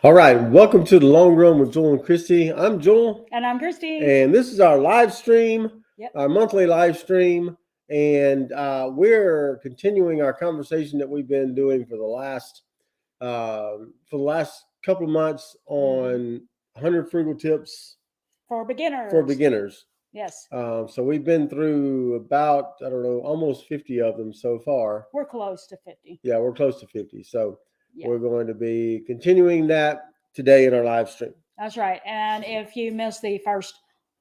All right, welcome to the Long Run with Joel and Christy. I'm Joel, And I'm Christy. and this is our live stream, Yep. our monthly live stream, and we're continuing our conversation that we've been doing for the last couple of months on 100 frugal tips For beginners. for beginners. Yes. So we've been through about, I don't know, almost 50 of them so far. We're close to 50. Yeah, we're close to 50. So Yeah. we're going to be continuing that today in our live stream. That's right. And if you missed the first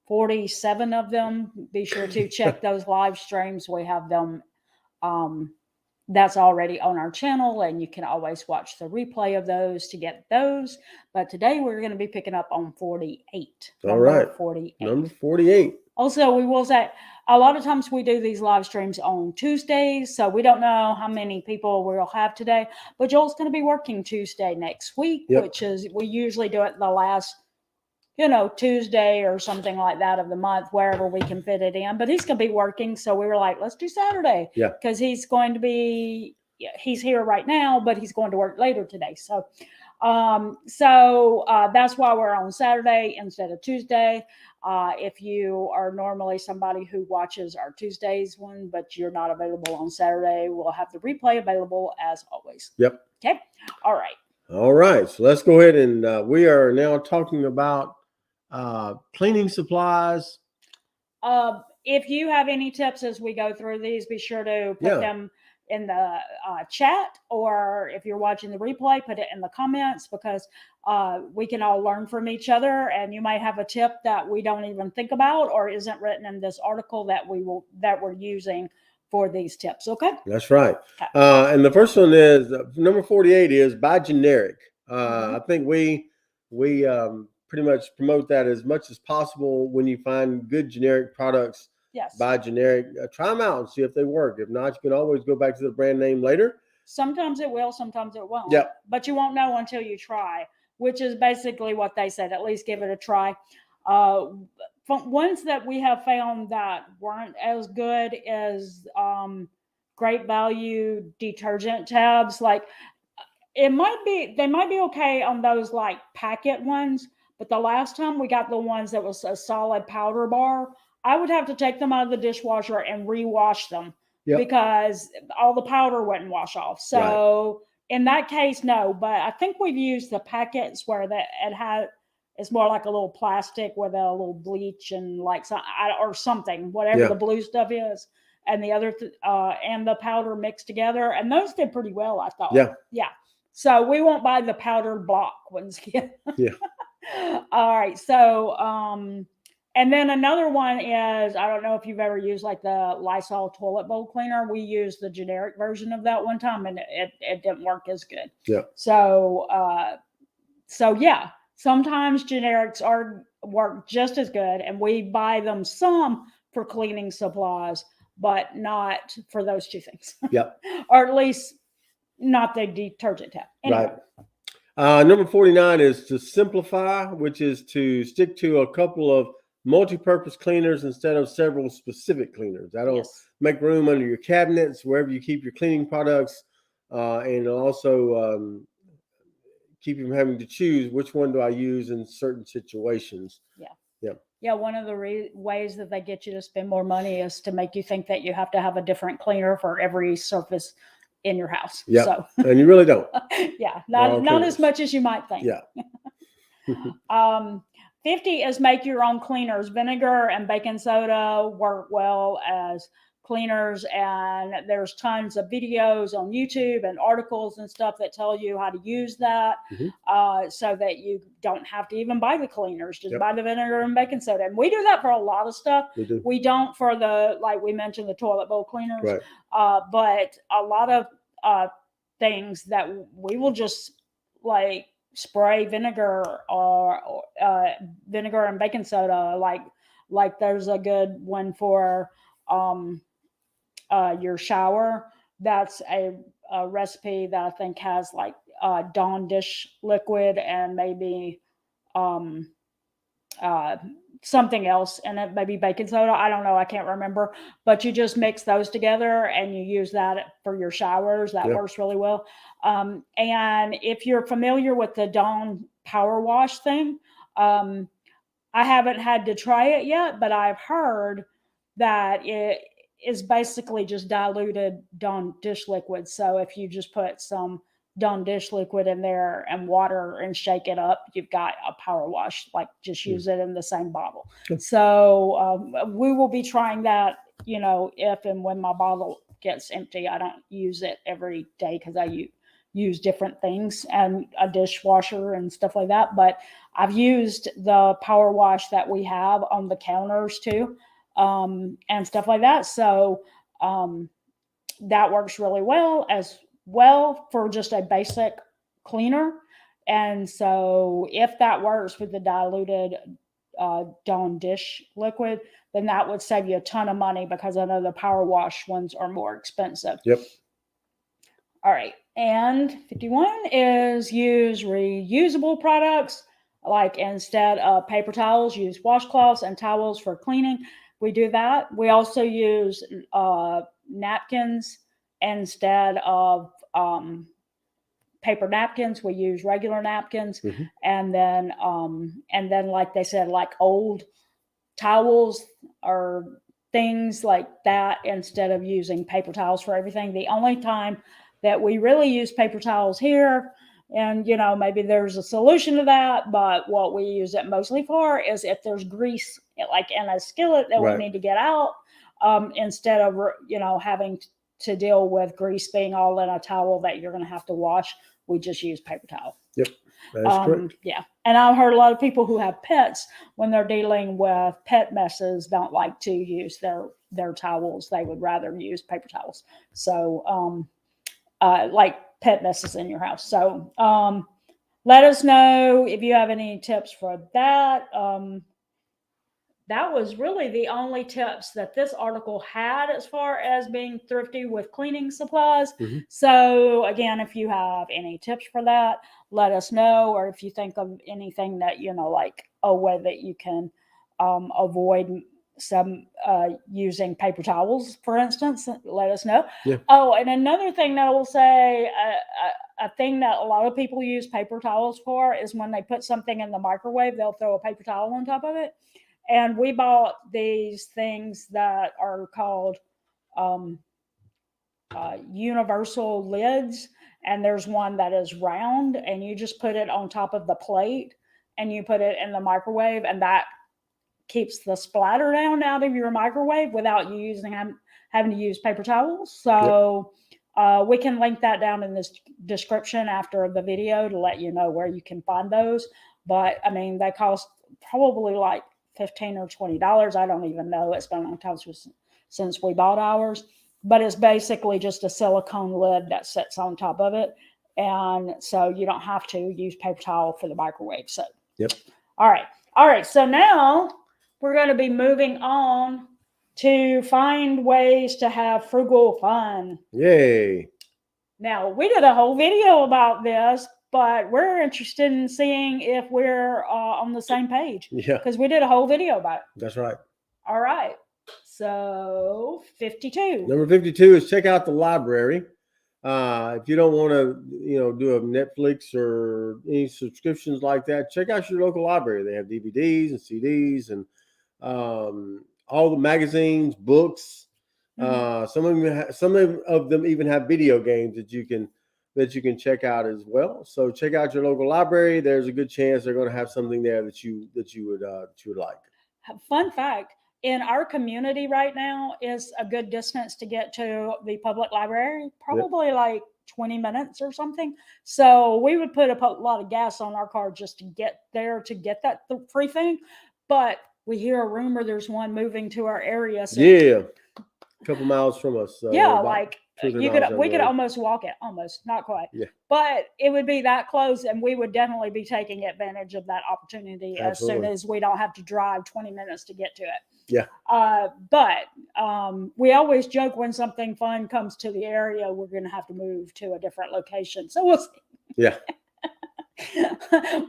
47 of them, be sure to check those live streams. We have them. That's already on our channel, and you can always watch the replay of those to get those. But today we're going to be picking up on 48. All right. 48. Number 48. Also, we will say a lot of times we do these live streams on Tuesdays, so we don't know how many people we'll have today. But Joel's going to be working Tuesday next week, Yep. which is we usually do it the last, Tuesday or something like that of the month, wherever we can fit it in. But he's going to be working, so we were like, let's do Saturday. Yeah. Because he's here right now, but he's going to work later today. So that's why we're on Saturday instead of Tuesday. If you are normally somebody who watches our Tuesdays one, but you're not available on Saturday, we'll have the replay available as always. Yep. Okay. All right. All right. So let's go ahead and we are now talking about cleaning supplies. If you have any tips as we go through these, be sure to put them in the chat, or if you're watching the replay, put it in the comments, because we can all learn from each other, and you might have a tip that we don't even think about or isn't written in this article that we're using for these tips. Okay, that's right. Okay. And the first one is number 48 is buy generic. I think we pretty much promote that as much as possible. When you find good generic products, yes, buy generic, try them out and see if they work. If not, you can always go back to the brand name later. Sometimes it will, sometimes it won't. Yep. But you won't know until you try, which is basically what they said. At least give it a try. Ones that we have found that weren't as good is great value detergent tabs. Like they might be okay on those like packet ones, but the last time we got the ones that was a solid powder bar, I would have to take them out of the dishwasher and rewash them. Yep. Because all the powder wouldn't wash off. So in that case, no. But I think we've used the packets where it's more like a little plastic with a little bleach and or something, whatever the blue stuff is, and the other and the powder mixed together, and those did pretty well, I thought. Yeah. So we won't buy the powdered block ones again. Yeah. All right. So and then another one is, I don't know if you've ever used like the Lysol toilet bowl cleaner. We used the generic version of that one time, and it didn't work as good. Yeah. So yeah, sometimes generics work just as good, and we buy them some for cleaning supplies, but not for those two things. Yep. Or at least not the detergent tab. Anyway. Right. Number 49 is to simplify, which is to stick to a couple of multi-purpose cleaners instead of several specific cleaners. That'll make room under your cabinets, wherever you keep your cleaning products, and also keep you from having to choose which one do I use in certain situations. Yeah, one of the ways that they get you to spend more money is to make you think that you have to have a different cleaner for every surface in your house. Yeah, so. And you really don't. Yeah, not as much as you might think. Yeah. 50 is make your own cleaners. Vinegar and baking soda work well as cleaners, and there's tons of videos on YouTube and articles and stuff that tell you how to use that, so that you don't have to even buy the cleaners. Just buy the vinegar and baking soda. And we do that for a lot of stuff. We don't for like we mentioned, the toilet bowl cleaners, but a lot of things that we will just like spray vinegar or vinegar and baking soda. Like there's a good one for your shower. That's a recipe that I think has like Dawn dish liquid and maybe something else in it, maybe baking soda. I don't know. I can't remember. But you just mix those together and you use that for your showers. That works really well. And if you're familiar with the Dawn Power Wash thing, I haven't had to try it yet, but I've heard that it is basically just diluted Dawn dish liquid. So if you just put some Dawn dish liquid in there and water and shake it up, you've got a power wash. Like just use it in the same bottle. So we will be trying that, if and when my bottle gets empty. I don't use it every day because I use different things and a dishwasher and stuff like that. But I've used the power wash that we have on the counters too, and stuff like that. So that works really well as well for just a basic cleaner. And so if that works with the diluted Dawn dish liquid, then that would save you a ton of money because I know the power wash ones are more expensive. Yep. All right. And 51 is use reusable products. Like instead of paper towels, use washcloths and towels for cleaning. We do that. We also use napkins instead of paper napkins. We use regular napkins, and then like they said, like old towels or things like that instead of using paper towels for everything. The only time that we really use paper towels here, and maybe there's a solution to that, but what we use it mostly for is if there's grease like in a skillet that we need to get out, instead of having to deal with grease being all in a towel that you're going to have to wash, we just use paper towel. Yep, that's correct. Yeah, and I've heard a lot of people who have pets, when they're dealing with pet messes, don't like to use their towels. They would rather use paper towels. So like pet messes in your house. So let us know if you have any tips for that. That was really the only tips that this article had as far as being thrifty with cleaning supplies. So again, if you have any tips for that, let us know. Or if you think of anything that, like a way that you can avoid some using paper towels, for instance, let us know. Oh, and another thing that I will say, a thing that a lot of people use paper towels for is when they put something in the microwave, they'll throw a paper towel on top of it. And we bought these things that are called universal lids. And there's one that is round, and you just put it on top of the plate and you put it in the microwave, and that keeps the splatter down out of your microwave without you having to use paper towels. So we can link that down in this description after the video to let you know where you can find those. But I mean, they cost probably like $15 or $20. I don't even know. It's been a long time since we bought ours. But it's basically just a silicone lid that sits on top of it. And so you don't have to use paper towel for the microwave. So, All right. So now we're going to be moving on to find ways to have frugal fun. Yay. Now, we did a whole video about this, but we're interested in seeing if we're on the same page. Yeah. Because we did a whole video about it. That's right. All right. So 52. Number 52 is check out the library. If you don't want to, do a Netflix or any subscriptions like that, check out your local library. They have DVDs and CDs and all the magazines, books. Some of them even have video games that you can check out as well. So check out your local library. There's a good chance they're going to have something there that you would like. Fun fact. In our community right now is a good distance to get to the public library, probably like 20 minutes or something. So we would put a lot of gas on our car just to get there to get that free thing. But we hear a rumor there's one moving to our area. So a couple miles from us. We could almost walk it, not quite. But it would be that close, and we would definitely be taking advantage of that opportunity as soon as we don't have to drive 20 minutes to get to it. But we always joke when something fun comes to the area, we're going to have to move to a different location. So we'll see.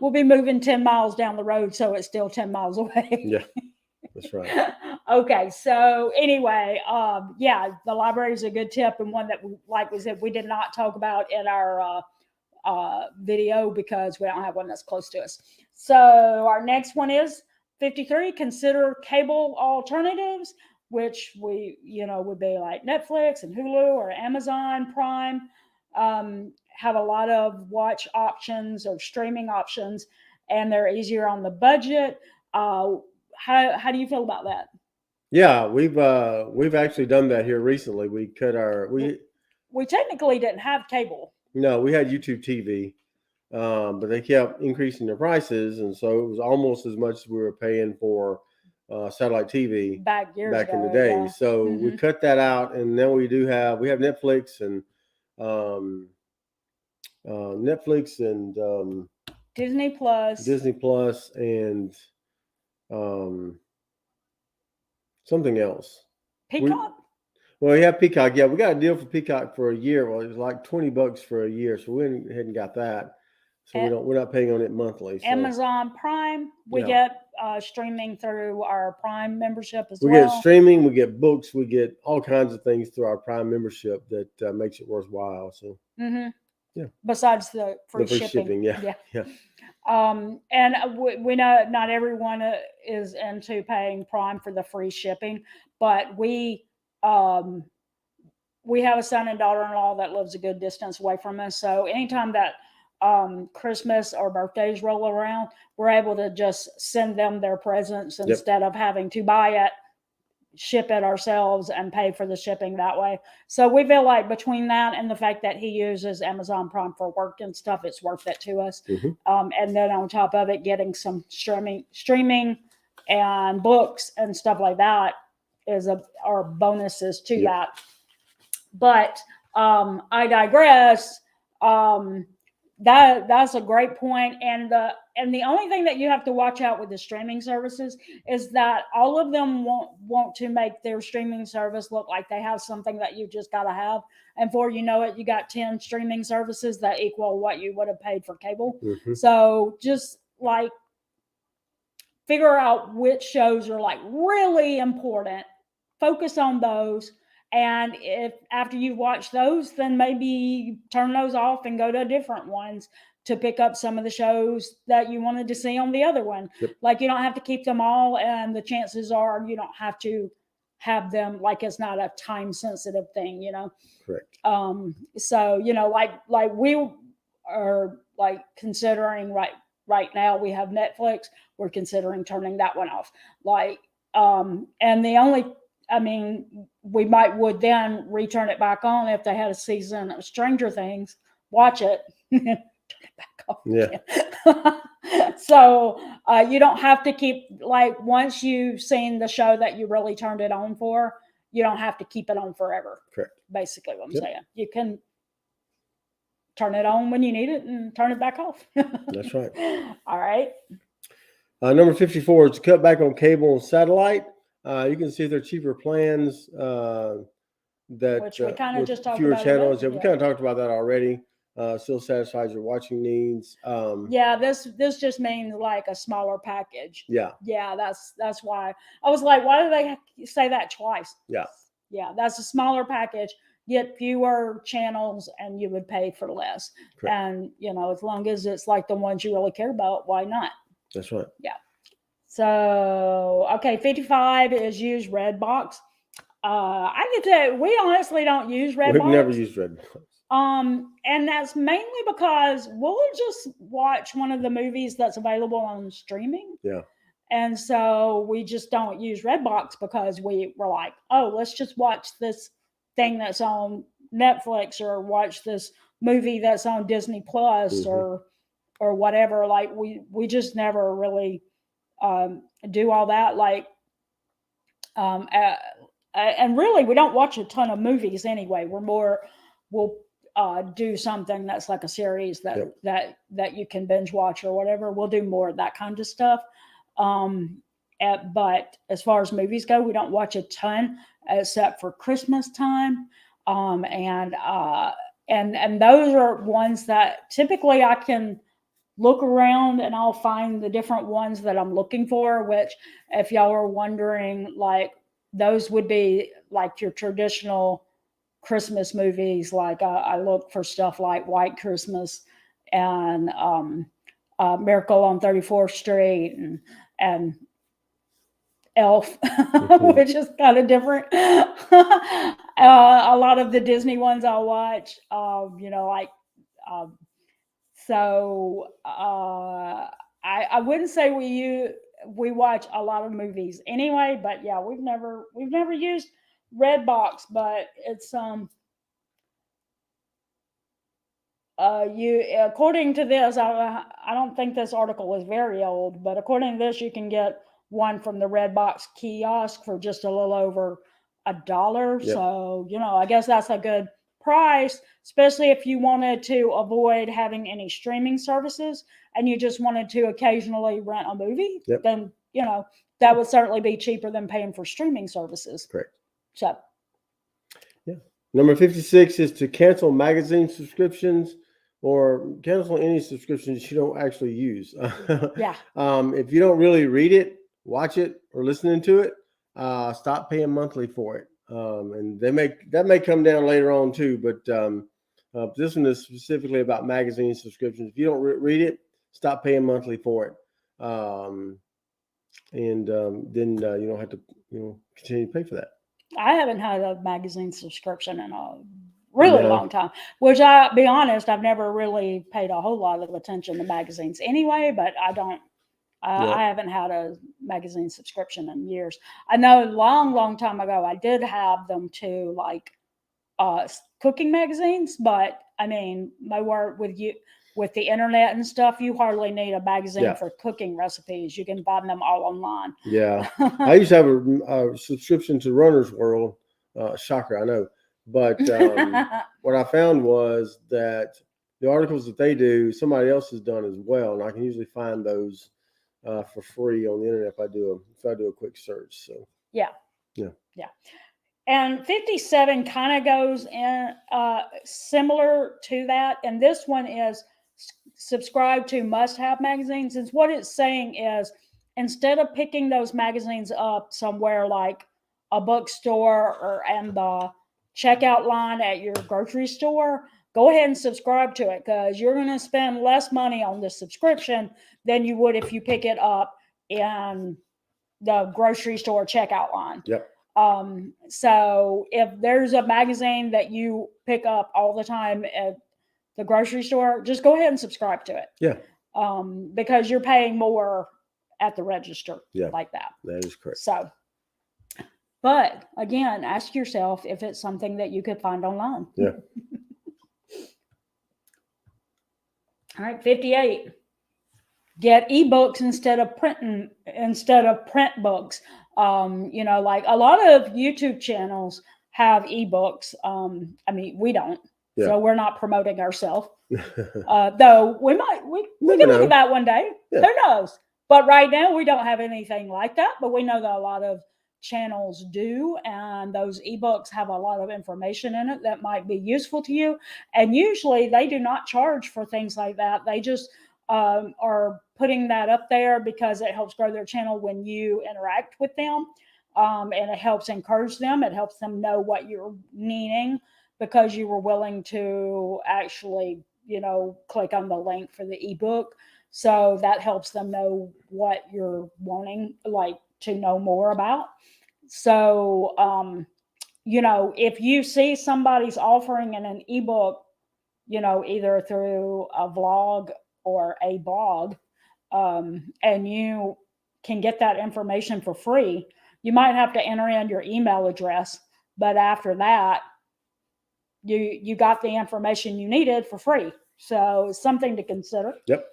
we'll be moving 10 miles down the road, so it's still 10 miles away. Yeah, that's right. Okay, so anyway, yeah, the library is a good tip, and one that, like we said, we did not talk about in our video because we don't have one that's close to us. So our next one is 53. Consider cable alternatives, which we, would be like Netflix and Hulu or Amazon Prime. Have a lot of watch options or streaming options, and they're easier on the budget. How do you feel about that? Yeah, we've actually done that here recently. We cut our we technically didn't have cable. No, we had YouTube TV, but they kept increasing their prices, and so it was almost as much as we were paying for satellite TV back in the ago, day. yeah. So we cut that out, and now we have Netflix and Disney Plus, and something else. Peacock. We have Peacock. Yeah, we got a deal for Peacock for a year. Well, it was like $20 for a year, so we went ahead and got that. So we're not paying on it monthly. So. Amazon Prime, we get streaming through our Prime membership as well. We get streaming, we get books, we get all kinds of things through our Prime membership that makes it worthwhile. So yeah. Besides the free shipping. Yeah. And we know not everyone is into paying Prime for the free shipping, but we have a son and daughter-in-law that lives a good distance away from us. So anytime that Christmas or birthdays roll around, we're able to just send them their presents instead of having to buy it, ship it ourselves, and pay for the shipping that way. So we feel like between that and the fact that he uses Amazon Prime for work and stuff, it's worth it to us. And then on top of it, getting some streaming and books and stuff like that are bonuses to that. But I digress. That's a great point. And the only thing that you have to watch out with the streaming services is that all of them want to make their streaming service look like they have something that you just got to have. And before you know it, you got 10 streaming services that equal what you would have paid for cable. So just like figure out which shows are like really important, focus on those. And if after you've watched those, then maybe turn those off and go to different ones to pick up some of the shows that you wanted to see on the other one. Like you don't have to keep them all, and the chances are you don't have to have them, like it's not a time sensitive thing, Correct. So like we are like considering right now we have Netflix. We're considering turning that one off. And the only we would then return it back on if they had a season of Stranger Things, watch it, turn it back off. Yeah. So you don't have to keep, like, once you've seen the show that you really turned it on for, you don't have to keep it on forever. Correct. Basically what I'm saying. You can turn it on when you need it and turn it back off. That's right. All right. Number 54 is to cut back on cable and satellite. You can see their cheaper plans Which we kind of just talked fewer about. channels. We kind of talked about that already. Still satisfies your watching needs. This just means like a smaller package. Yeah, that's why I was like, why do they say that twice? Yeah, that's a smaller package. Get fewer channels and you would pay for less. Correct. And as long as it's like the ones you really care about, why not? That's right. Yeah. So, okay, 55 is use Redbox. I can tell you, we honestly don't use Redbox. We've never used Redbox. And that's mainly because we'll just watch one of the movies that's available on streaming. Yeah. And so we just don't use Redbox because we're like, oh, let's just watch this thing that's on Netflix or watch this movie that's on Disney Plus or whatever. Like we just never really do all that. Like, and really we don't watch a ton of movies anyway. We'll do something that's like a series that you can binge watch or whatever. We'll do more of that kind of stuff. But as far as movies go, we don't watch a ton except for Christmas time. And those are ones that typically I can look around and I'll find the different ones that I'm looking for, which if y'all are wondering, like those would be like your traditional Christmas movies. Like I look for stuff like White Christmas and Miracle on 34th Street and Elf, which is kind of different. A lot of the Disney ones I'll watch, like, so I wouldn't say we watch a lot of movies anyway, but yeah, we've never used Redbox, but it's you according to this, I don't think this article is very old, but according to this, you can get one from the Redbox kiosk for just a little over $1. Yep. So, I guess that's a good price, especially if you wanted to avoid having any streaming services and you just wanted to occasionally rent a movie. Yep. Then, that would certainly be cheaper than paying for streaming services. Correct. So, yeah. Number 56 is to cancel magazine subscriptions or cancel any subscriptions you don't actually use. Yeah. If you don't really read it, watch it, or listening to it, stop paying monthly for it. And that may come down later on too, but this one is specifically about magazine subscriptions. If you don't read it, stop paying monthly for it. And then you don't have to continue to pay for that. I haven't had a magazine subscription in a really long time, which I'll be honest, I've never really paid a whole lot of attention to magazines anyway, but I haven't had a magazine subscription in years. I know a long time ago, I did have them too, like cooking magazines, but I mean, my work with the internet and stuff, you hardly need a magazine for cooking recipes. You can find them all online. Yeah. I used to have a subscription to Runner's World. Shocker, I know. But what I found was that the articles that they do, somebody else has done as well. And I can usually find those for free on the internet if I do a quick search. So yeah. And 57 kind of goes in similar to that. And this one is subscribe to must-have magazines. And what it's saying is instead of picking those magazines up somewhere like a bookstore and the checkout line at your grocery store, go ahead and subscribe to it because you're going to spend less money on the subscription than you would if you pick it up in the grocery store checkout line. Yep. So if there's a magazine that you pick up all the time at the grocery store, just go ahead and subscribe to it. Yeah. Because you're paying more at the register like that. That is correct. So, but again, ask yourself if it's something that you could find online. Yeah. All right, 58. Get ebooks instead of print books. Like a lot of YouTube channels have ebooks. I mean, we don't, so we're not promoting ourselves. Though we can look at that one day. Yeah. Who knows? But right now we don't have anything like that. But we know that a lot of channels do, and those ebooks have a lot of information in it that might be useful to you. And usually they do not charge for things like that. They just are putting that up there because it helps grow their channel when you interact with them, and it helps encourage them. It helps them know what you're needing because you were willing to actually, click on the link for the ebook. So that helps them know what you're wanting, like, to know more about. So, if you see somebody's offering in an ebook, either through a vlog or a blog, and you can get that information for free, you might have to enter in your email address, but after that, you got the information you needed for free. So it's something to consider. Yep.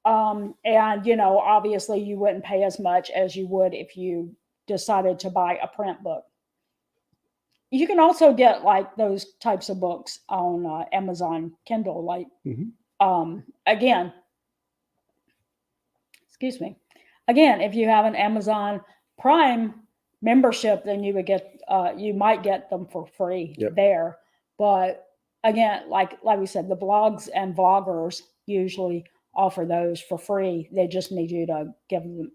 And obviously you wouldn't pay as much as you would if you decided to buy a print book. You can also get like those types of books on Amazon Kindle, like, again, if you have an Amazon Prime membership, then you would get, you might get them for free there. But again, like we said, the blogs and vloggers usually offer those for free. They just need you to give them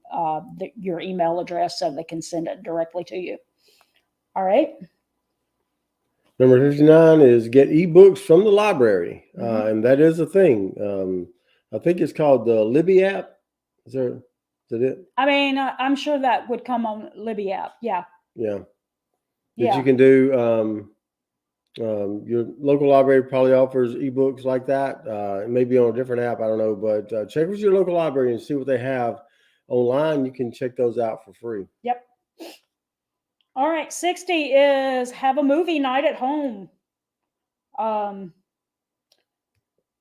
your email address so they can send it directly to you. All right. Number 59 is get ebooks from the library. And that is a thing. I think it's called the Libby app. Is that it? I mean, I'm sure that would come on Libby app. Yeah. Yeah. That you can do. Your local library probably offers ebooks like that. It may be on a different app. I don't know. But check with your local library and see what they have online. You can check those out for free. Yep. All right. 60 is have a movie night at home.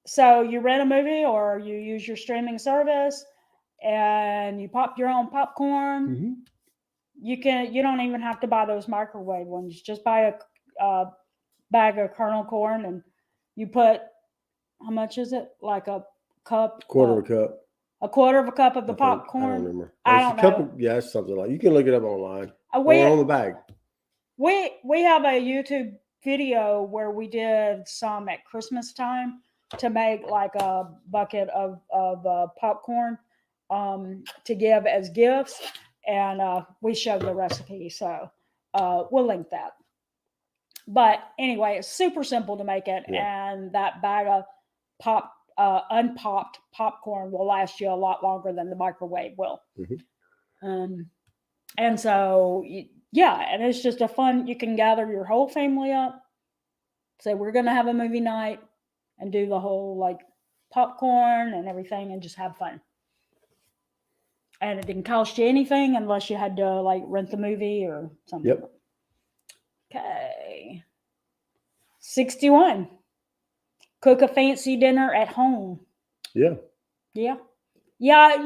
So you rent a movie or you use your streaming service and you pop your own popcorn. Mm-hmm. You don't even have to buy those microwave ones. Just buy a bag of kernel corn and you put, how much is it? Like a cup? Quarter of a cup. A quarter of a cup of the popcorn? I don't remember. I don't know. Yeah, it's something like, you can look it up online or on the bag. We have a YouTube video where we did some at Christmas time to make like a bucket of popcorn to give as gifts, and we showed the recipe, so we'll link that. But anyway, it's super simple to make it, and that bag of unpopped popcorn will last you a lot longer than the microwave will. And so and it's just a fun, you can gather your whole family up, say we're going to have a movie night, and do the whole like popcorn and everything and just have fun. And it didn't cost you anything unless you had to like rent the movie or something. Yep. Okay. 61. Cook a fancy dinner at home. Yeah. Yeah. Yeah,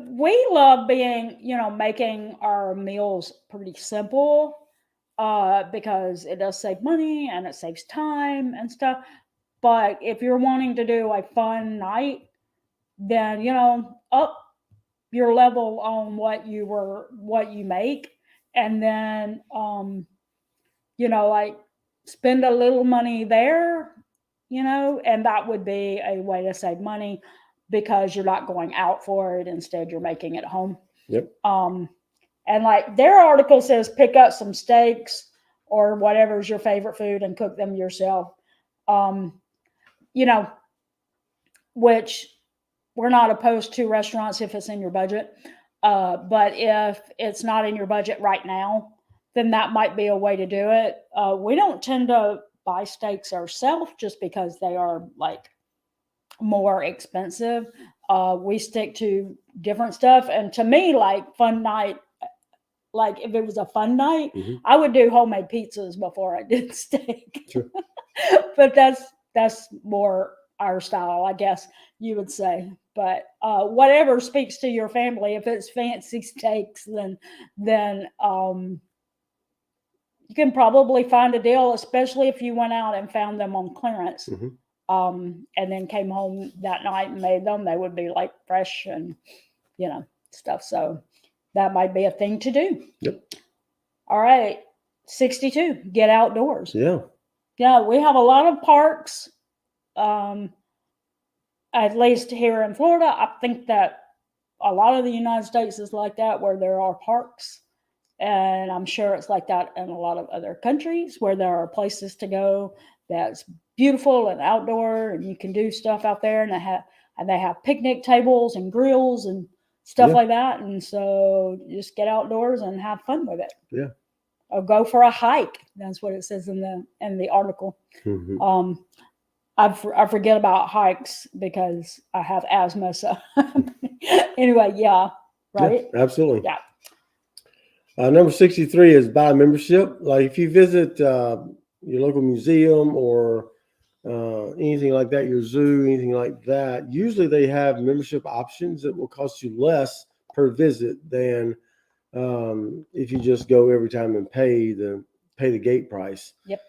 we love making our meals pretty simple because it does save money and it saves time and stuff. But if you're wanting to do a fun night, then, up your level on what you make, and then, like spend a little money there, and that would be a way to save money because you're not going out for it. Instead, you're making it at home. Yep. And like their article says, pick up some steaks or whatever's your favorite food and cook them yourself. Which we're not opposed to restaurants if it's in your budget. But if it's not in your budget right now, then that might be a way to do it. We don't tend to buy steaks ourselves just because they are like more expensive. We stick to different stuff. And to me, like fun night, like if it was a fun night, I would do homemade pizzas before I did steak. Sure. But that's more our style, I guess you would say. But whatever speaks to your family. If it's fancy steaks, then you can probably find a deal, especially if you went out and found them on clearance. And then came home that night and made them. They would be like fresh and stuff. So that might be a thing to do. Yep. All right. 62. Get outdoors. Yeah. Yeah, we have a lot of parks. At least here in Florida, I think that a lot of the United States is like that, where there are parks. And I'm sure it's like that in a lot of other countries where there are places to go that's beautiful and outdoor, and you can do stuff out there, and they have picnic tables and grills and stuff like that. And so just get outdoors and have fun with it. Yeah. Or go for a hike. That's what it says in the article. I forget about hikes because I have asthma. So anyway, right? Yeah, absolutely. Yeah. Number 63 is buy membership. Like if you visit your local museum or anything like that, your zoo, anything like that, usually they have membership options that will cost you less per visit than if you just go every time and pay the gate price. Yep.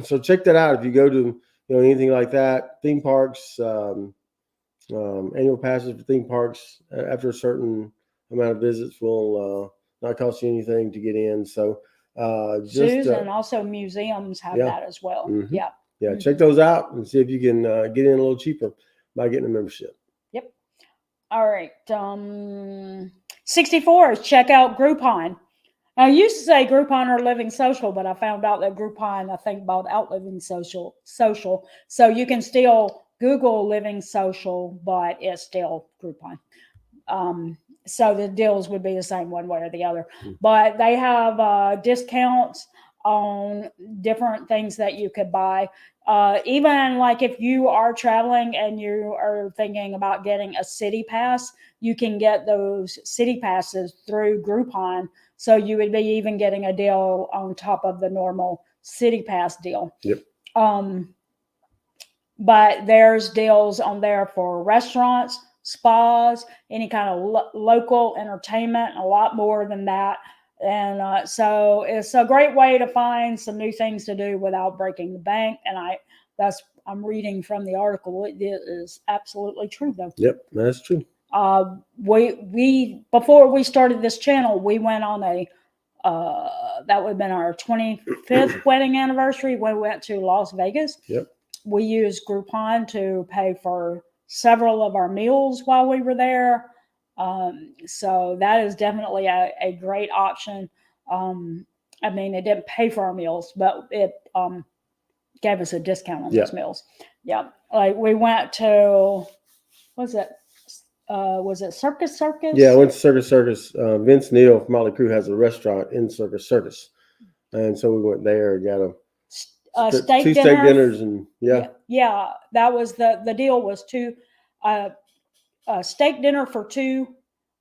So check that out if you go to anything like that. Theme parks, annual passes for theme parks after a certain amount of visits will not cost you anything to get in. So zoos and also museums have that as well. Yeah. Yeah, check those out and see if you can get in a little cheaper by getting a membership. Yep. All right. 64 is check out Groupon. I used to say Groupon or Living Social, but I found out that Groupon, I think, bought out Living Social. So you can still Google Living Social, but it's still Groupon. So the deals would be the same one way or the other. But they have discounts on different things that you could buy. Even like if you are traveling and you are thinking about getting a city pass, you can get those city passes through Groupon. So you would be even getting a deal on top of the normal city pass deal. Yep. But there's deals on there for restaurants, spas, any kind of local entertainment, a lot more than that. And so it's a great way to find some new things to do without breaking the bank. And I'm reading from the article. It is absolutely true, though. Yep, that's true. We before we started this channel, we went on that would have been our 25th wedding anniversary. We went to Las Vegas. Yep. We used Groupon to pay for several of our meals while we were there. So that is definitely a great option. I mean, it didn't pay for our meals, but it gave us a discount on those meals. Yeah. Like we went to, was it Circus? Yeah, I went to Circus. Vince Neil from Motley Crue has a restaurant in Circus. And so we went there and got two steak dinners and yeah, that was the deal was a steak dinner for two.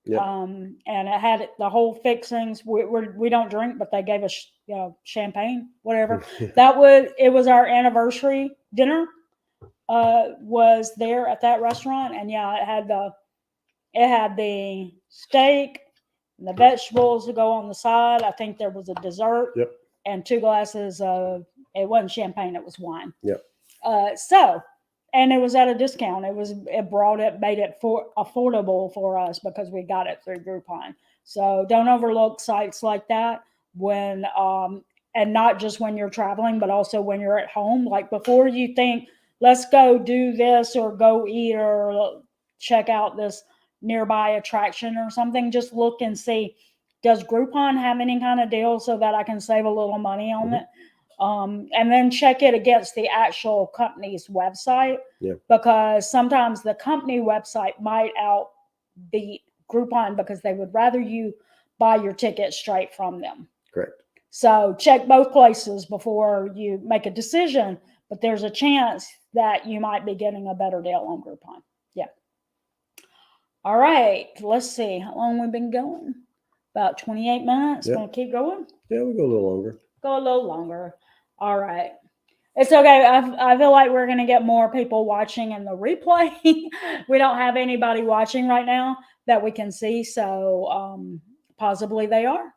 Yep. And it had the whole fixings. We don't drink, but they gave us champagne, whatever. It was our anniversary dinner. Was there at that restaurant, and yeah, it had the steak and the vegetables to go on the side. I think there was a dessert. Yep. And 2 glasses of, it wasn't champagne, it was wine. Yep. And it was at a discount. Made it affordable for us because we got it through Groupon. So don't overlook sites like that when, and not just when you're traveling, but also when you're at home. Like before you think, let's go do this or go eat or check out this nearby attraction or something, just look and see, does Groupon have any kind of deal so that I can save a little money on it? And then check it against the actual company's website, because sometimes the company website might outbeat Groupon because they would rather you buy your ticket straight from them. Correct. So check both places before you make a decision, but there's a chance that you might be getting a better deal on Groupon. Yeah. All right. Let's see how long we've been going. About 28 minutes. Yep. Want to keep going? Yeah, we'll go a little longer. Go a little longer. All right. It's okay. I feel like we're going to get more people watching in the replay. We don't have anybody watching right now that we can see. So possibly they are.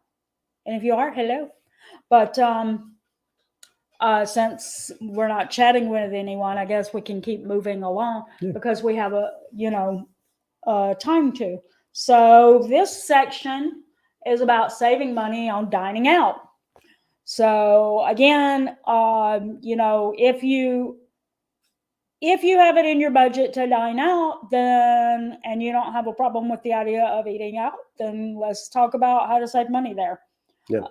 And if you are, hello. But since we're not chatting with anyone, I guess we can keep moving along because we have time to. So this section is about saving money on dining out. So again, if you have it in your budget to dine out, then, and you don't have a problem with the idea of eating out, then let's talk about how to save money there. Yeah.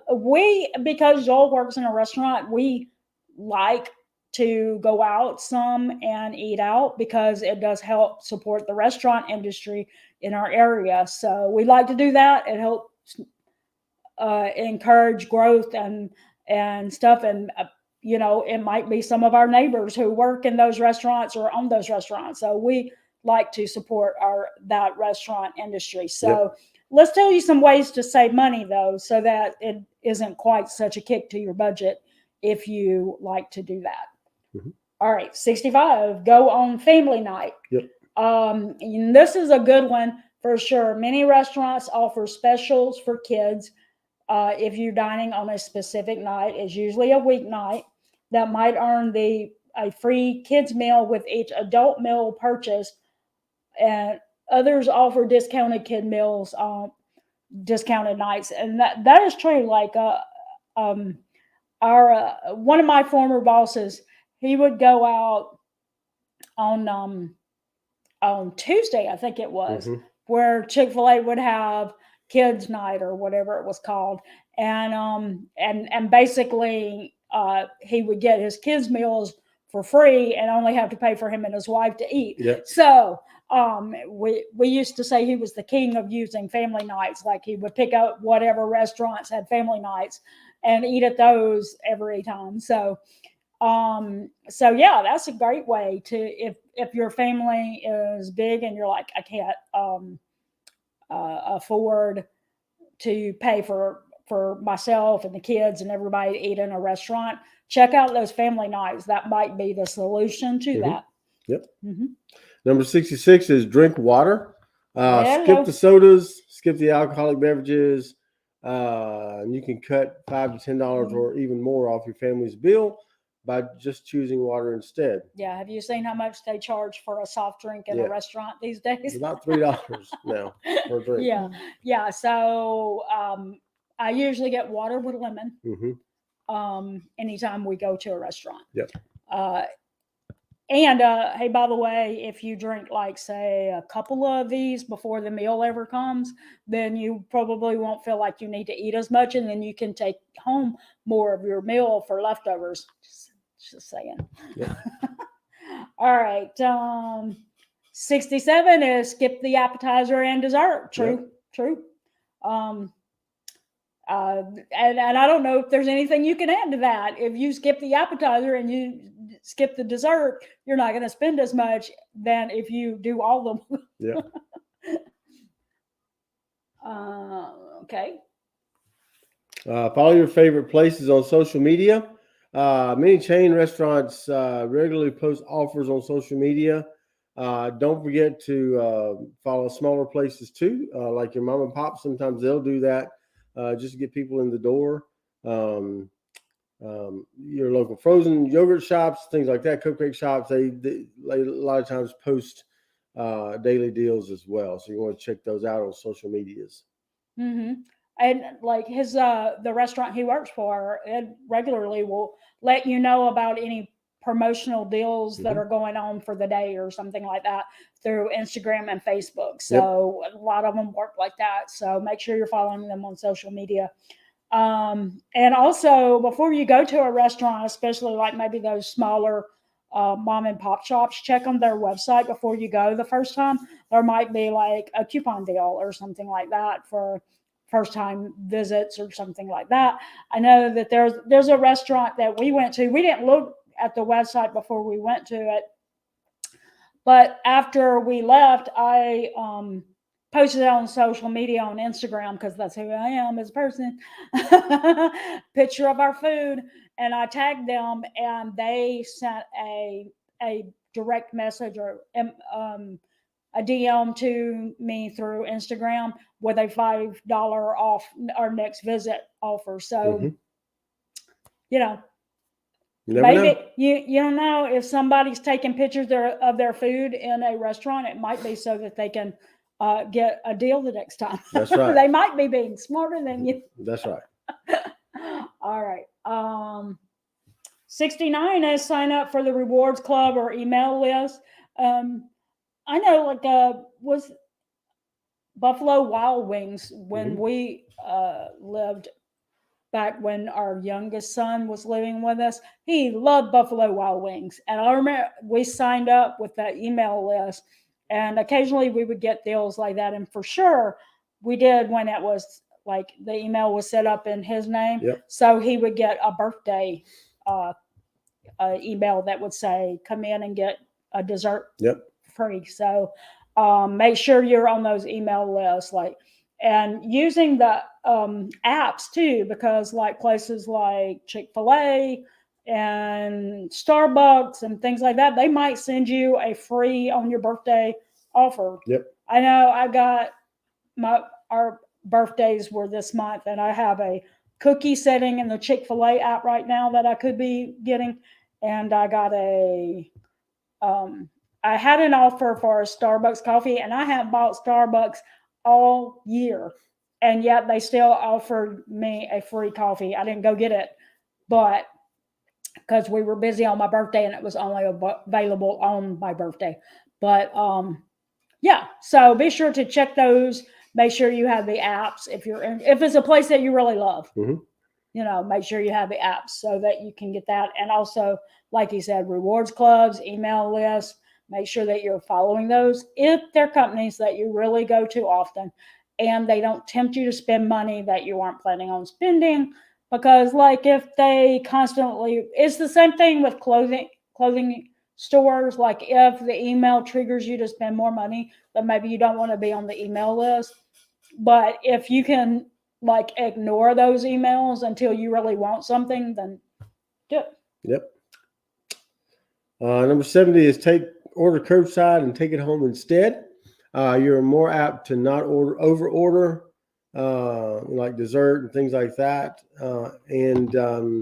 Because Joel works in a restaurant, we like to go out some and eat out because it does help support the restaurant industry in our area. So we like to do that. It helps encourage growth and stuff. And, it might be some of our neighbors who work in those restaurants or own those restaurants. So we like to support that restaurant industry. So let's tell you some ways to save money, though, so that it isn't quite such a kick to your budget if you like to do that. Mm-hmm. All right, 65, go on family night. Yep. And this is a good one for sure. Many restaurants offer specials for kids. If you're dining on a specific night, it's usually a weeknight, that might earn a free kids meal with each adult meal purchase. And others offer discounted kid meals on discounted nights. And that is true. Like one of my former bosses he would go out on Tuesday, I think it was, where Chick-fil-A would have kids night or whatever it was called. And basically he would get his kids meals for free and only have to pay for him and his wife to eat. Yep. So we used to say he was the king of using family nights. Like he would pick up whatever restaurants had family nights and eat at those every time. So yeah, that's a great way to, if your family is big and you're like, I can't afford to pay for myself and the kids and everybody to eat in a restaurant, check out those family nights. That might be the solution to that. Yep. Number 66 is drink water. Hello. Skip the sodas, skip the alcoholic beverages. And you can cut $5 to $10 or even more off your family's bill by just choosing water instead. Yeah. Have you seen how much they charge for a soft drink in a restaurant these days? It's about $3 now per drink. Yeah. So I usually get water with lemon anytime we go to a restaurant. Yep. And hey, by the way, if you drink like, say, a couple of these before the meal ever comes, then you probably won't feel like you need to eat as much, and then you can take home more of your meal for leftovers. Just saying. Yeah. All right. 67 is skip the appetizer and dessert. True. And I don't know if there's anything you can add to that. If you skip the appetizer and you skip the dessert, you're not going to spend as much than if you do all of them. Yeah. Okay. Follow your favorite places on social media. Many chain restaurants regularly post offers on social media. Don't forget to follow smaller places too, like your mom and pop. Sometimes they'll do that just to get people in the door. Your local frozen yogurt shops, things like that, cupcake shops, they a lot of times post daily deals as well. So you want to check those out on social medias. And like the restaurant he works for, it regularly will let you know about any promotional deals that are going on for the day or something like that through Instagram and Facebook. So a lot of them work like that. So make sure you're following them on social media. And also, before you go to a restaurant, especially like maybe those smaller mom and pop shops, check on their website before you go the first time. There might be like a coupon deal or something like that for first time visits or something like that. I know that there's a restaurant that we went to. We didn't look at the website before we went to it, but after we left, I posted it on social media on Instagram, because that's who I am as a person. Picture of our food, and I tagged them, and they sent a direct message or a DM to me through Instagram with a $5 off our next visit offer. So, maybe you don't know if somebody's taking pictures of their food in a restaurant. It might be so that they can get a deal the next time. That's right. They might be being smarter than you. That's right. All right. 69 is sign up for the rewards club or email list. I know, like, was Buffalo Wild Wings when we lived back when our youngest son was living with us. He loved Buffalo Wild Wings. And I remember we signed up with that email list, and occasionally we would get deals like that. And for sure we did when it was like the email was set up in his name. So he would get a birthday email that would say, come in and get a dessert free. So make sure you're on those email lists, and using the apps too, because like places like Chick-fil-A and Starbucks and things like that, they might send you a free on your birthday offer. I know I got our birthdays were this month, and I have a cookie setting in the Chick-fil-A app right now that I could be getting, and I got I had an offer for a Starbucks coffee, and I haven't bought Starbucks all year, and yet they still offered me a free coffee. I didn't go get it, but because we were busy on my birthday and it was only available on my birthday. But yeah, so be sure to check those. Make sure you have the apps if it's a place that you really love. Make sure you have the apps so that you can get that. And also, like you said, rewards clubs, email lists. Make sure that you're following those if they're companies that you really go to often and they don't tempt you to spend money that you aren't planning on spending. Because like if they constantly, it's the same thing with clothing stores. Like if the email triggers you to spend more money, then maybe you don't want to be on the email list. But if you can like ignore those emails until you really want something, then do it. Yep. Number 70 is order curbside and take it home instead. You're more apt to not over order like dessert and things like that. And a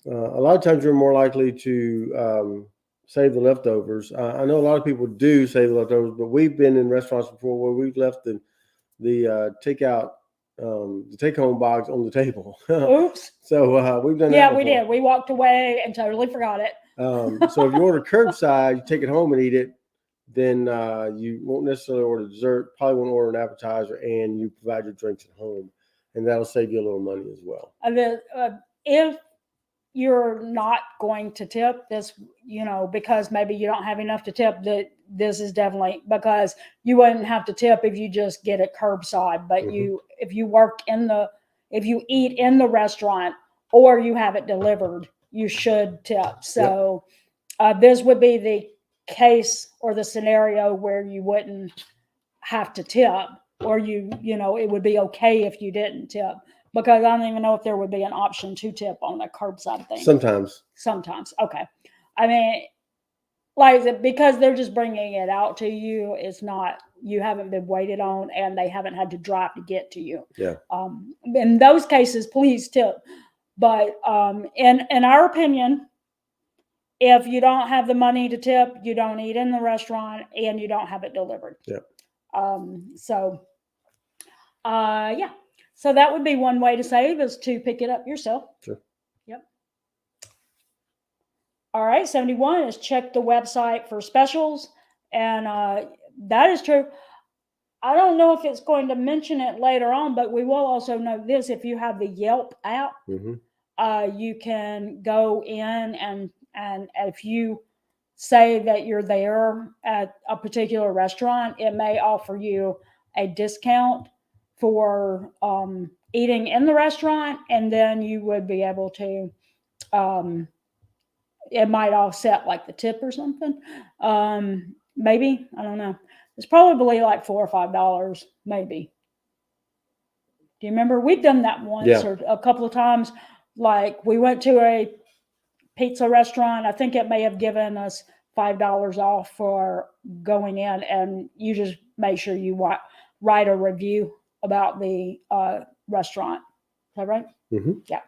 lot of times you're more likely to save the leftovers. I know a lot of people do save the leftovers, but we've been in restaurants before where we've left the takeout, the take-home box on the table. Oops. So we've done that. Yeah, we did. We walked away and totally forgot it. So if you order curbside, you take it home and eat it, then you won't necessarily order dessert, probably won't order an appetizer, and you provide your drinks at home. And that'll save you a little money as well. If you're not going to tip this, because maybe you don't have enough to tip, that this is definitely, because you wouldn't have to tip if you just get it curbside. But if you eat in the restaurant or you have it delivered, you should tip. So this would be the case or the scenario where you wouldn't have to tip, or it would be okay if you didn't tip. Because I don't even know if there would be an option to tip on the curbside thing. Sometimes. Okay. I mean, because they're just bringing it out to you. It's not, you haven't been waited on and they haven't had to drive to get to you. Yeah. In those cases, please tip. But in our opinion, if you don't have the money to tip, you don't eat in the restaurant and you don't have it delivered. Yeah. Yeah. So that would be one way to save, is to pick it up yourself. Sure. Yep. All right. 71 is check the website for specials. And that is true. I don't know if it's going to mention it later on, but we will also know this. If you have the Yelp app, you can go in and if you say that you're there at a particular restaurant, it may offer you a discount for eating in the restaurant, and then you would be able to it might offset like the tip or something. Maybe, I don't know. It's probably like $4 or $5, maybe. Do you remember? We've done that once or a couple of times. Like we went to a pizza restaurant. I think it may have given us $5 off for going in, and you just make sure you write a review about the restaurant. Is that right? Yeah.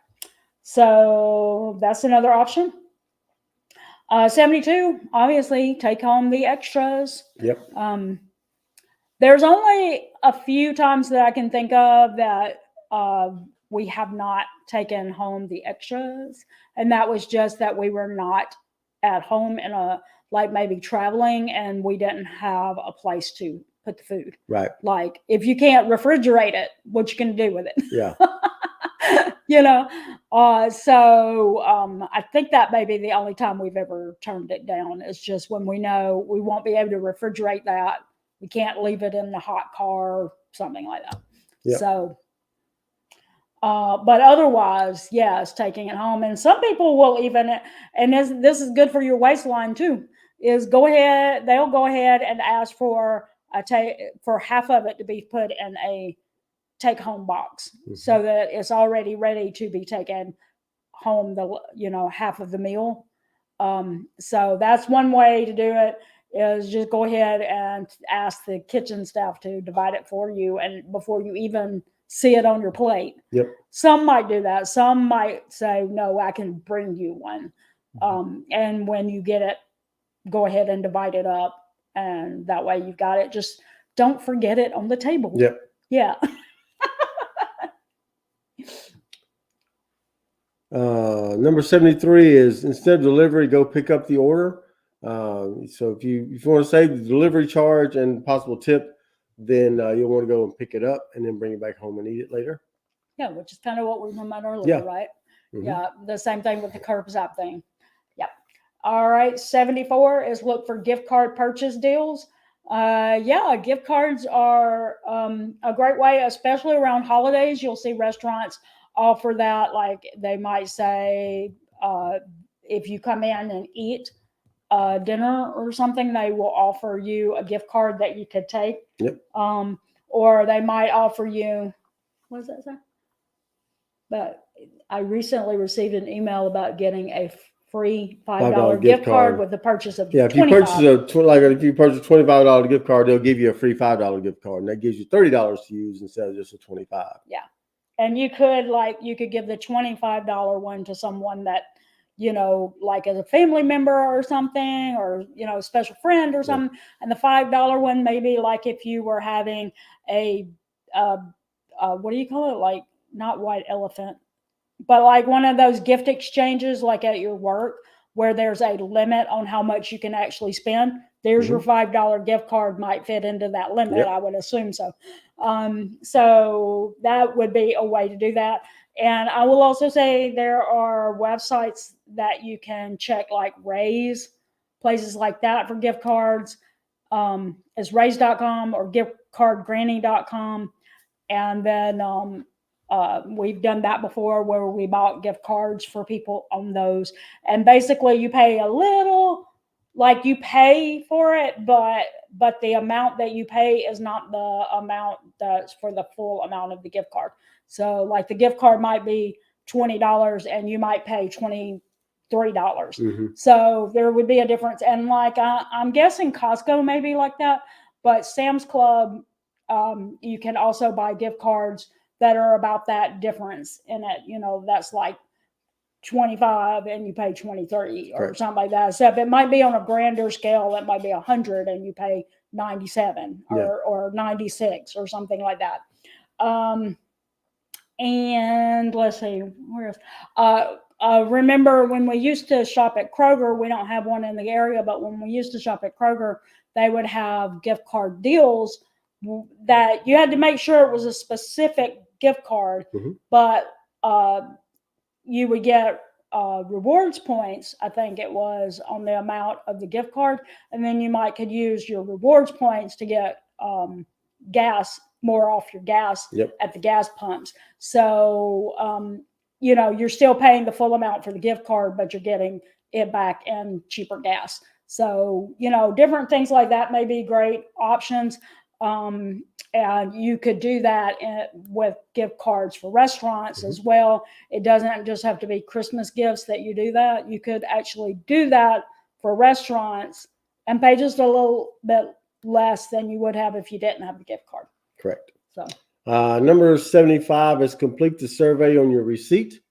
So that's another option. 72, obviously, take home the extras. Yep. There's only a few times that I can think of that we have not taken home the extras. And that was just that we were not at home maybe traveling, and we didn't have a place to put the food. Right. Like if you can't refrigerate it, what you can do with it? Yeah. So I think that may be the only time we've ever turned it down. It's just when we know we won't be able to refrigerate that. We can't leave it in the hot car or something like that. Yep. So, but otherwise, yes, taking it home. And some people will even, and this is good for your waistline too, is they'll go ahead and ask for half of it to be put in a take home box, so that it's already ready to be taken home, half of the meal. So that's one way to do it, is just go ahead and ask the kitchen staff to divide it for you, and before you even see it on your plate. Yep. Some might do that. Some might say, no, I can bring you one. And when you get it, go ahead and divide it up, and that way you've got it. Just don't forget it on the table. Yep. Yeah. Number 73 is instead of delivery, go pick up the order. So if you want to save the delivery charge and possible tip, then you'll want to go and pick it up and then bring it back home and eat it later. Yeah, which is kind of what we were talking about earlier, right? Mm-hmm. Yeah, the same thing with the curbside thing. Yep. All right, 74 is look for gift card purchase deals. Gift cards are a great way, especially around holidays. You'll see restaurants offer that. Like they might say, if you come in and eat dinner or something, they will offer you a gift card that you could take. Yep. Or they might offer you, what does that say? But I recently received an email about getting a free $5 gift card with the purchase of if you purchase if you purchase $25 gift card, they'll give you a free $5 gift card, and that gives you $30 to use instead of just a $25. Yeah, and you could give the $25 one to someone that like as a family member or something, or a special friend or something, and the $5 one maybe like if you were having a what do you call it, like not white elephant, but like one of those gift exchanges like at your work where there's a limit on how much you can actually spend. There's your $5 gift card might fit into that limit. I would assume so. So that would be a way to do that. And I will also say there are websites that you can check, like Raise, places like that for gift cards. It's raise.com or giftcardgranny.com. And then we've done that before where we bought gift cards for people on those. And basically you pay a little, like you pay for it, but the amount that you pay is not the amount that's for the full amount of the gift card. So like the gift card might be $20 and you might pay $23. So there would be a difference. And like I'm guessing Costco may be like that, but Sam's Club, you can also buy gift cards that are about that difference in it. That's like 25 and you pay 23 or something like that. So if it might be on a grander scale, it might be 100 and you pay 97 or 96 or something like that. And let's see, where else? Remember when we used to shop at Kroger, we don't have one in the area, but when we used to shop at Kroger, they would have gift card deals that you had to make sure it was a specific gift card, but you would get rewards points, I think it was, on the amount of the gift card. And then you could use your rewards points to get gas, more off your gas at the gas pumps. So, you're still paying the full amount for the gift card, but you're getting it back in cheaper gas. So, different things like that may be great options. And you could do that with gift cards for restaurants as well. It doesn't just have to be Christmas gifts that you do that. You could actually do that for restaurants and pay just a little bit less than you would have if you didn't have the gift card. Correct. So number 75 is complete the survey on your receipt.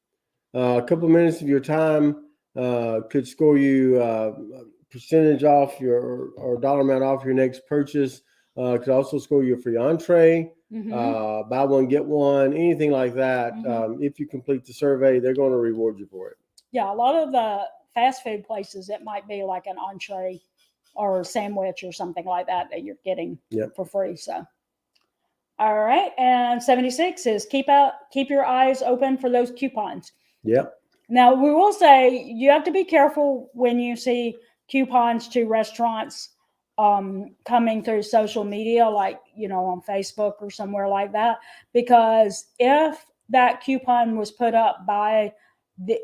A couple of minutes of your time could score you a percentage off or dollar amount off your next purchase. Could also score you a free entree, buy one, get one, anything like that. If you complete the survey, they're going to reward you for it. Yeah, a lot of the fast food places, it might be like an entree or a sandwich or something like that you're getting for free. So, all right. And 76 is keep your eyes open for those coupons. Yep. Now, we will say you have to be careful when you see coupons to restaurants coming through social media, like, on Facebook or somewhere like that, because if that coupon was put up by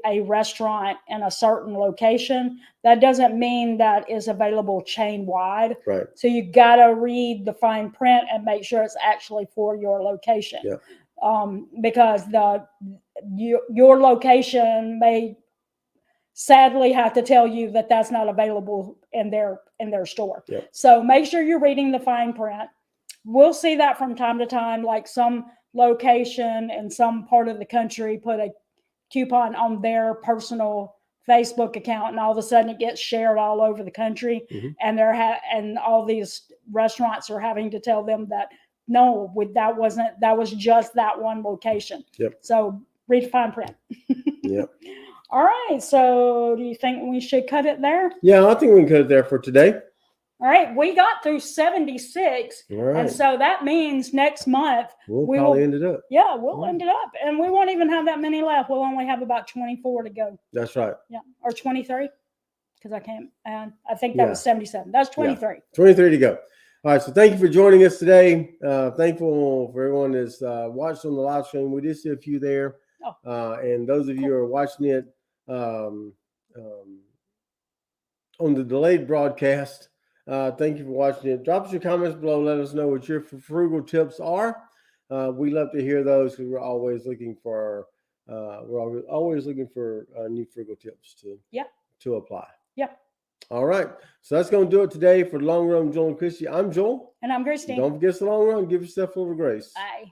a restaurant in a certain location, that doesn't mean that is available chain wide. Right. So you got to read the fine print and make sure it's actually for your location. Yeah. Because your location may sadly have to tell you that that's not available in their store. Yep. So make sure you're reading the fine print. We'll see that from time to time, like some location in some part of the country put a coupon on their personal Facebook account, and all of a sudden it gets shared all over the country. And and all these restaurants are having to tell them that that was just that one location. Yep. So read fine print. Yep. All right. So do you think we should cut it there? Yeah, I think we can cut it there for today. All right. We got through 76. All right. And so that means next month We'll we probably will, end it up. yeah, we'll end it up. And we won't even have that many left. We'll only have about 24 to go. That's right. Yeah. Or 23. Because I can't. I think that was 77. That's 23. 23 to go. All right. So thank you for joining us today. Thankful for everyone that's watched on the live stream. We did see a few there. Oh. And those of you who are watching it on the delayed broadcast, thank you for watching it. Drop us your comments below. Let us know what your frugal tips are. We love to hear those because we're always looking for new frugal tips to apply. Yeah. All right. So that's going to do it today for the Long Run, Joel and Christy. I'm Joel. And I'm Christy. Don't forget the long run. Give yourself a little grace. Bye.